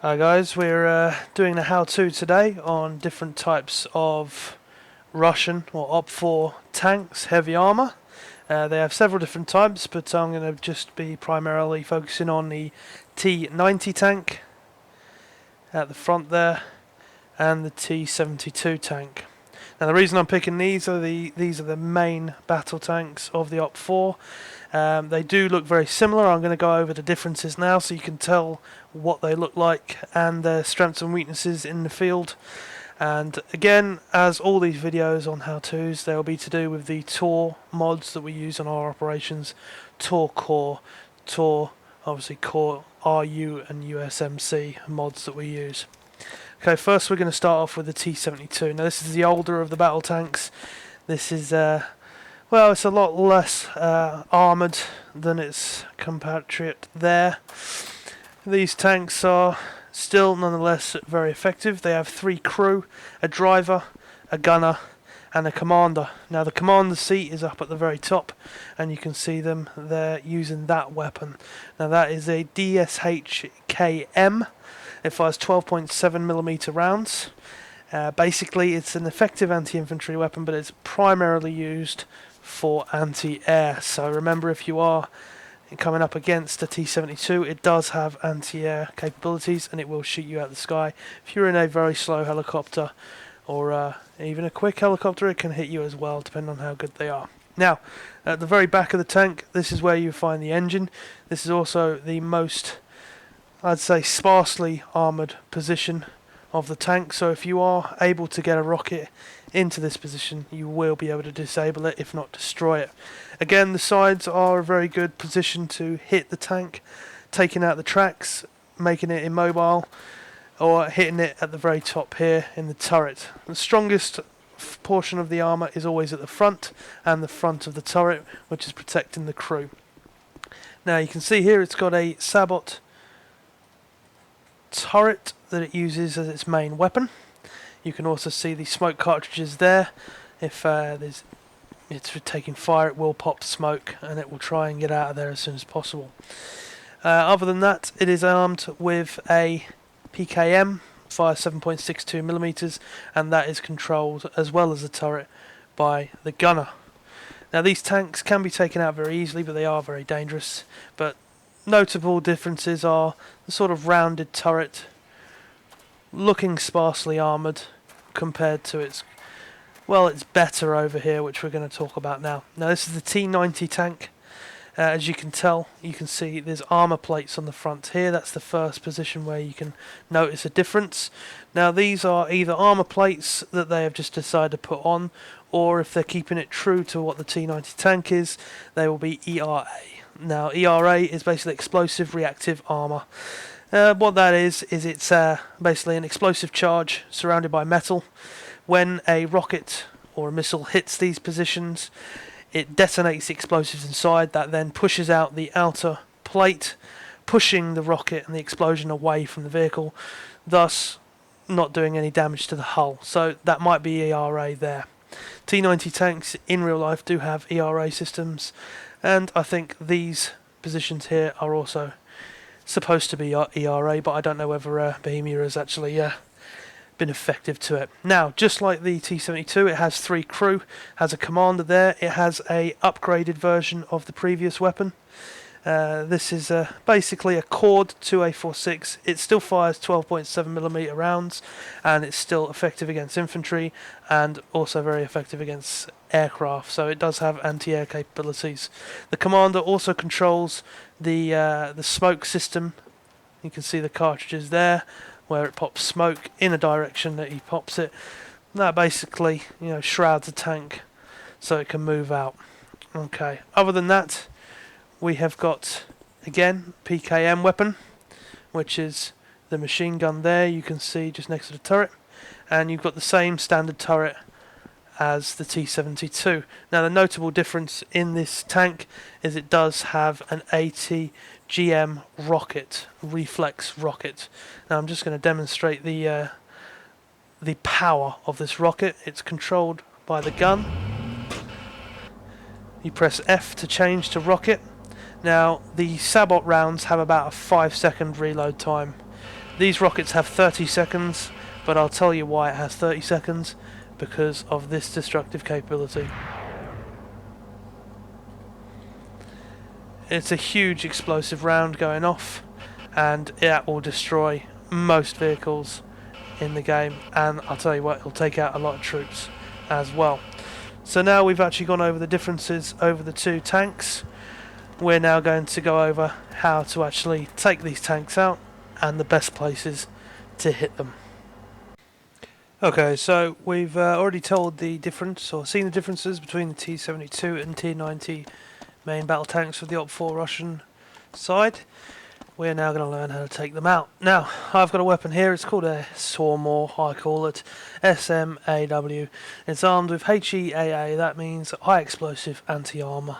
Hi guys, we're doing a how-to today on different types of Russian or OP4 tanks, heavy armour. They have several different types, but I'm going to just be primarily focusing on the T90 tank at the front there and the T-72 tank. Now the reason I'm picking these are the main battle tanks of the OP4. They do look very similar. I'm going to go over the differences now so you can tell what they look like and their strengths and weaknesses in the field. And again, as all these videos on how-tos, they'll be to do with the TOR mods that we use on our operations. TOR Core, TOR, obviously Core, RU and USMC mods that we use. Okay, first we're going to start off with the T-72. Now this is the older of the battle tanks. This is, well, it's a lot less armoured than its compatriot there. These tanks are still nonetheless very effective. They have 3 crew, a driver, a gunner and a commander. Now the commander's seat is up at the very top and you can see them there using that weapon. Now that is a DSH-KM. It fires 12.7mm rounds. Basically it's an effective anti-infantry weapon, but it's primarily used for anti-air. So remember, if you are coming up against a T-72, it does have anti-air capabilities and it will shoot you out of the sky. If you're in a very slow helicopter or even a quick helicopter, it can hit you as well, depending on how good they are. Now, at the very back of the tank, this is where you find the engine. This is also the most, I'd say, sparsely armoured position of the tank, so if you are able to get a rocket into this position, you will be able to disable it, if not destroy it. Again, the sides are a very good position to hit the tank, taking out the tracks, making it immobile, or hitting it at the very top here in the turret. The strongest portion of the armour is always at the front, and the front of the turret, which is protecting the crew. Now you can see here it's got a sabot turret that it uses as its main weapon. You can also see the smoke cartridges there. If it's taking fire, it will pop smoke and it will try and get out of there as soon as possible. Other than that, it is armed with a PKM, fires 7.62mm, and that is controlled, as well as the turret, by the gunner. Now these tanks can be taken out very easily, but they are very dangerous. But notable differences are the sort of rounded turret, looking sparsely armoured compared to its, well, it's better over here, which we're going to talk about now. Now this is the T90 tank. As you can tell, you can see there's armour plates on the front here. That's the first position where you can notice a difference. Now these are either armour plates that they have just decided to put on, or if they're keeping it true to what the T90 tank is, they will be ERA. Now ERA is basically explosive reactive armour. What that is it's basically an explosive charge surrounded by metal. When a rocket or a missile hits these positions, it detonates the explosives inside. That then pushes out the outer plate, pushing the rocket and the explosion away from the vehicle, thus not doing any damage to the hull. So that might be ERA there. T90 tanks in real life do have ERA systems, and I think these positions here are also supposed to be ERA, but I don't know whether Bohemia has actually been effective to it. Now, just like the T-72, it has 3 crew, has a commander there. It has a upgraded version of the previous weapon. This is basically a Cord 2A46. It still fires 12.7mm rounds, and it's still effective against infantry and also very effective against aircraft, so it does have anti-air capabilities. The commander also controls the smoke system. You can see the cartridges there where it pops smoke in a direction that he pops it. That basically, shrouds the tank so it can move out. Okay, other than that, we have got, again, PKM weapon, which is the machine gun there, you can see just next to the turret, and you've got the same standard turret as the T-72. Now the notable difference in this tank is it does have an ATGM rocket, reflex rocket. Now I'm just going to demonstrate the power of this rocket. It's controlled by the gun. You press F to change to rocket. Now, the Sabot rounds have about a 5-second reload time. These rockets have 30 seconds, but I'll tell you why it has 30 seconds, because of this destructive capability. It's a huge explosive round going off, and it will destroy most vehicles in the game, and I'll tell you what, it'll take out a lot of troops as well. So now we've actually gone over the differences over the two tanks. We're now going to go over how to actually take these tanks out and the best places to hit them. Okay, so we've already told the difference, or seen the differences between the T-72 and T90 main battle tanks for the Op 4 Russian side. We're now going to learn how to take them out. Now, I've got a weapon here, it's called a Sawmore, I call it SMAW. It's armed with HEAA, that means high explosive anti-armor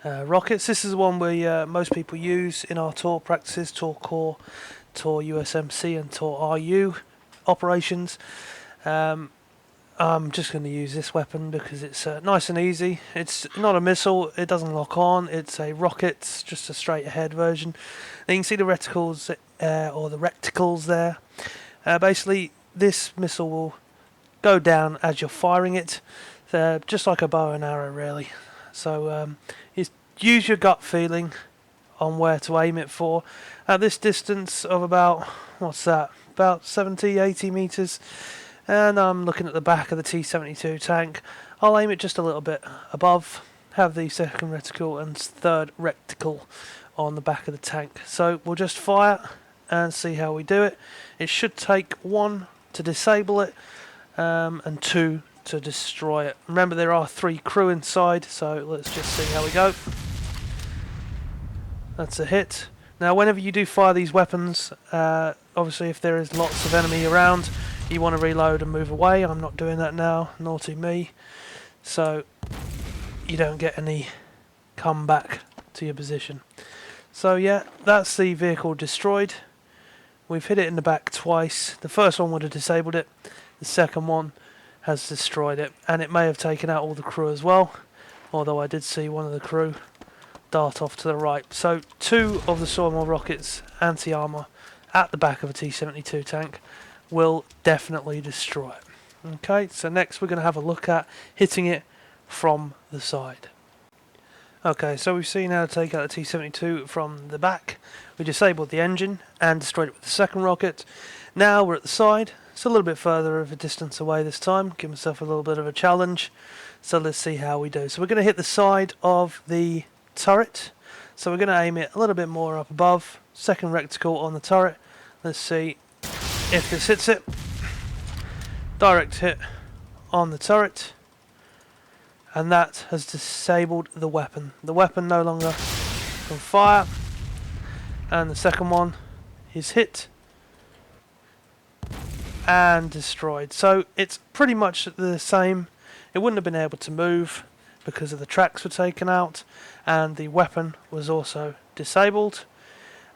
rockets. This is the one most people use in our TOR practices, TOR Core, TOR USMC and TOR RU operations. I'm just going to use this weapon because it's nice and easy. It's not a missile, it doesn't lock on, it's a rocket, it's just a straight ahead version. Now you can see the reticles, or the recticles there. Basically, this missile will go down as you're firing it, just like a bow and arrow really. So use your gut feeling on where to aim it for. At this distance of about, what's that, about 70-80 meters, and I'm looking at the back of the T-72 tank. I'll aim it just a little bit above, have the second reticle and third reticle on the back of the tank. So we'll just fire and see how we do it. It should take 1 to disable it, and 2 to destroy it. Remember, there are 3 crew inside, so let's just see how we go. That's a hit. Now whenever you do fire these weapons, obviously if there is lots of enemy around, you want to reload and move away. I'm not doing that now, naughty me. So you don't get any comeback to your position. So yeah, that's the vehicle destroyed. We've hit it in the back twice. The first one would have disabled it. The second one has destroyed it, and it may have taken out all the crew as well, although I did see one of the crew dart off to the right. So 2 of the Sawmore rockets, anti-armor, at the back of a T-72 tank will definitely destroy it. Okay, so next we're going to have a look at hitting it from the side. Okay, so we've seen how to take out the T-72 from the back. We disabled the engine and destroyed it with the second rocket. Now we're at the side. It's a little bit further of a distance away this time. Give myself a little bit of a challenge. So let's see how we do. So we're going to hit the side of the turret. So we're going to aim it a little bit more up above. Second reticle on the turret. Let's see if this hits it. Direct hit on the turret. And that has disabled the weapon. The weapon no longer can fire. And the second one is hit and destroyed. So it's pretty much the same. It wouldn't have been able to move because of the tracks were taken out, and the weapon was also disabled.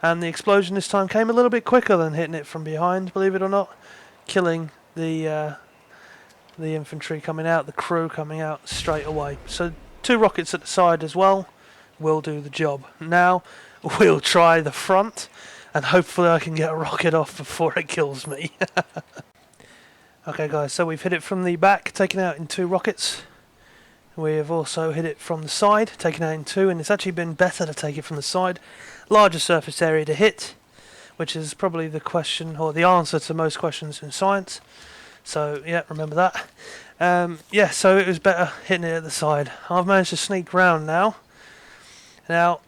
And the explosion this time came a little bit quicker than hitting it from behind, believe it or not, killing the infantry coming out, the crew coming out straight away. So 2 rockets at the side as well will do the job. Now we'll try the front, and hopefully I can get a rocket off before it kills me. Okay guys, so we've hit it from the back, taken out in 2 rockets. We have also hit it from the side, taken out in 2, and it's actually been better to take it from the side. Larger surface area to hit, which is probably the question, or the answer to most questions in science. So yeah, remember that. Yeah, so it was better hitting it at the side. I've managed to sneak round now. Now,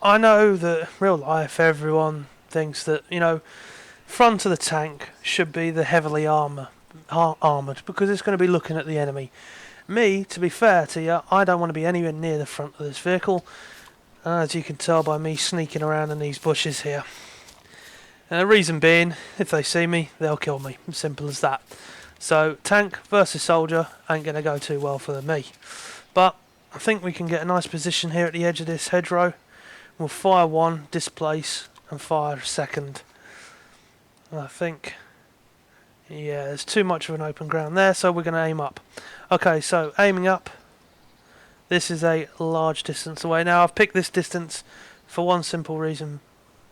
I know that real life everyone thinks that, you know, front of the tank should be the heavily armoured, because it's going to be looking at the enemy. Me, to be fair to you, I don't want to be anywhere near the front of this vehicle, as you can tell by me sneaking around in these bushes here. And the reason being, if they see me, they'll kill me. Simple as that. So tank versus soldier ain't going to go too well for me. But I think we can get a nice position here at the edge of this hedgerow. We'll fire 1, displace, and fire a second. I think, yeah, there's too much of an open ground there, so we're going to aim up. Okay, so aiming up. This is a large distance away. Now I've picked this distance for one simple reason,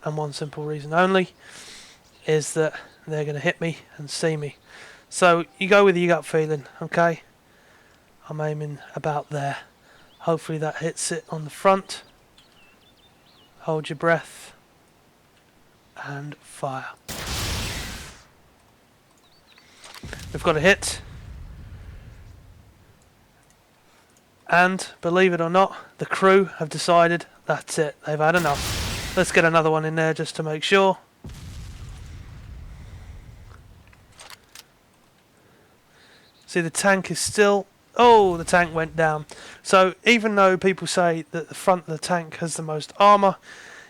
and one simple reason only, is that they're going to hit me and see me. So you go with your gut feeling, okay? I'm aiming about there. Hopefully that hits it on the front. Hold your breath and fire. We've got a hit. And believe it or not, the crew have decided that's it. They've had enough. Let's get another one in there just to make sure. See, the tank is still... Oh, the tank went down. So even though people say that the front of the tank has the most armour,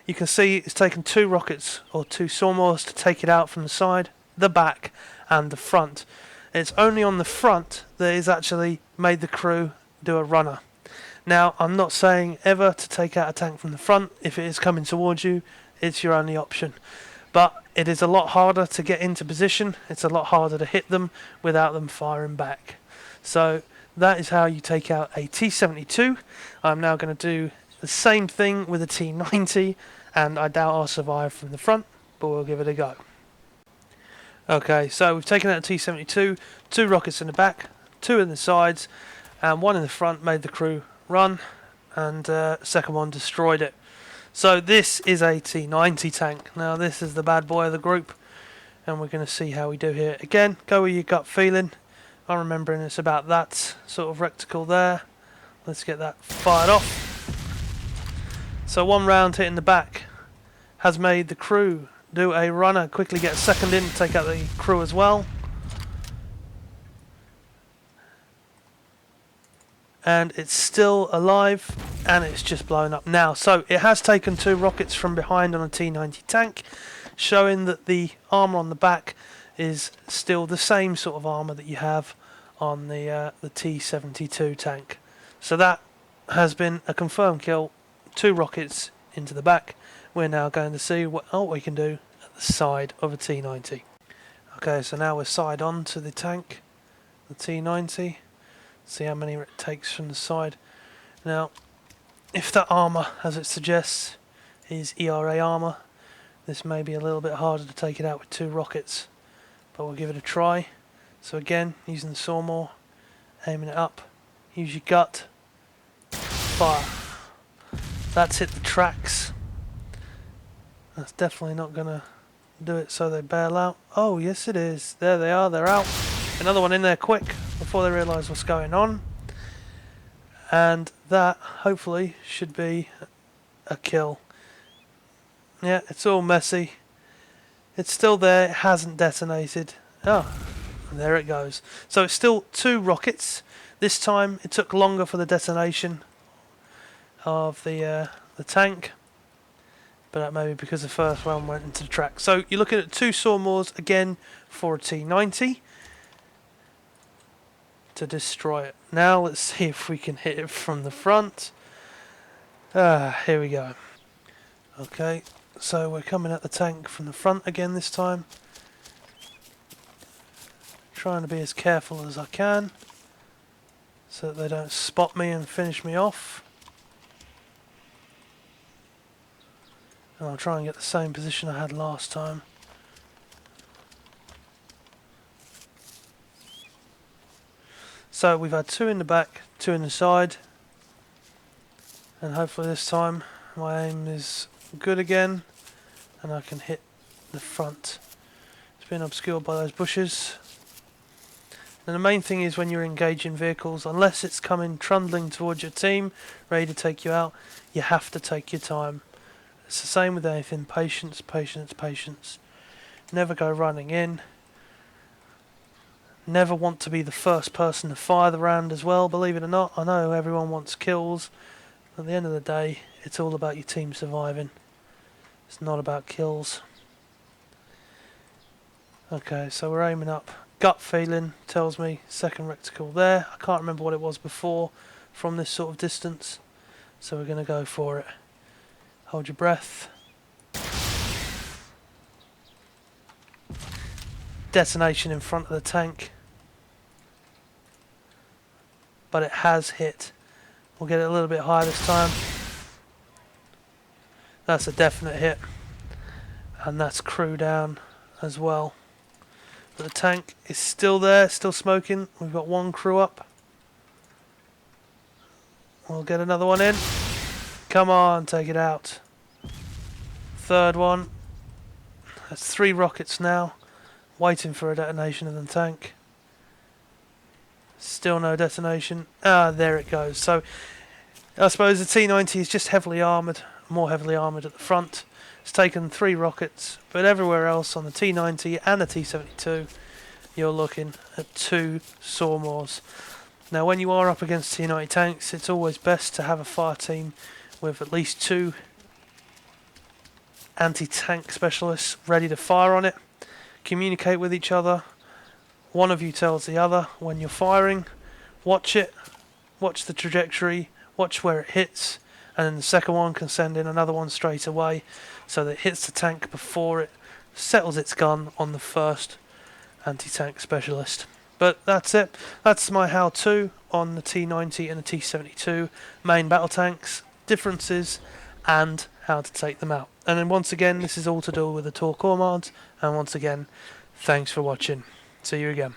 you can see it's taken 2 rockets or 2 sawmills to take it out from the side, the back and the front. It's only on the front that it's actually made the crew do a runner. Now, I'm not saying ever to take out a tank from the front. If it is coming towards you, it's your only option. But it is a lot harder to get into position. It's a lot harder to hit them without them firing back. So that is how you take out a T-72. I'm now going to do the same thing with a T90, and I doubt I'll survive from the front, but we'll give it a go. Okay, so we've taken out a T-72, 2 rockets in the back, 2 in the sides, and 1 in the front made the crew run, and second one destroyed it. So this is a T90 tank. Now this is the bad boy of the group, and we're going to see how we do here. Again, go with your gut feeling. I'm remembering it's about that sort of reticle there. Let's get that fired off. So 1 round hitting the back has made the crew do a runner, quickly get a second in, take out the crew as well. And it's still alive, and it's just blown up now. So it has taken 2 rockets from behind on a T90 tank, showing that the armour on the back is still the same sort of armour that you have on the T-72 tank. So that has been a confirmed kill. 2 rockets into the back. We're now going to see what else we can do at the side of a T90. Okay, so now we're side on to the tank, the T90. See how many it takes from the side. Now, if that armour, as it suggests, is ERA armour, this may be a little bit harder to take it out with 2 rockets, but we'll give it a try. So again, using the sawmill, aiming it up, use your gut, fire. That's hit the tracks. That's definitely not going to do it, so they bail out. Oh, yes it is. There they are, they're out. Another one in there quick before they realise what's going on. And that, hopefully, should be a kill. Yeah, it's all messy. It's still there, it hasn't detonated. Oh, and there it goes. So it's still 2 rockets. This time it took longer for the detonation of the tank. But that may be because the first one went into the track. So you're looking at 2 sawmills again for a T90 to destroy it. Now let's see if we can hit it from the front. Here we go. Okay, so we're coming at the tank from the front again this time. Trying to be as careful as I can so that they don't spot me and finish me off. And I'll try and get the same position I had last time. So we've had 2 in the back, 2 in the side, and hopefully this time my aim is good again and I can hit the front. It's been obscured by those bushes. And the main thing is when you're engaging vehicles, unless it's coming trundling towards your team, ready to take you out, you have to take your time. It's the same with anything. Patience, patience, patience. Never go running in. Never want to be the first person to fire the round as well, believe it or not. I know everyone wants kills. At the end of the day, it's all about your team surviving. It's not about kills. Okay, so we're aiming up. Gut feeling tells me second reticle there. I can't remember what it was before from this sort of distance. So we're going to go for it. Hold your breath. Detonation in front of the tank. But it has hit. We'll get it a little bit higher this time. That's a definite hit. And that's crew down as well. But the tank is still there, still smoking. We've got one crew up. We'll get another one in. Come on, take it out. Third one. That's 3 rockets now. Waiting for a detonation of the tank. Still no detonation. Ah, there it goes. So, I suppose the T90 is just heavily armoured. More heavily armoured at the front. It's taken 3 rockets. But everywhere else on the T90 and the T72, you're looking at 2 sawmores. Now, when you are up against T90 tanks, it's always best to have a fire team with at least 2 anti-tank specialists ready to fire on it. Communicate with each other. One of you tells the other when you're firing. Watch it. Watch the trajectory. Watch where it hits. And then the second one can send in another one straight away so that it hits the tank before it settles its gun on the first anti-tank specialist. But that's it. That's my how-to on the T90 and the T72 main battle tanks, differences, and how to take them out. And then once again, this is all to do with the Torque Ormard. And once again, thanks for watching. See you again.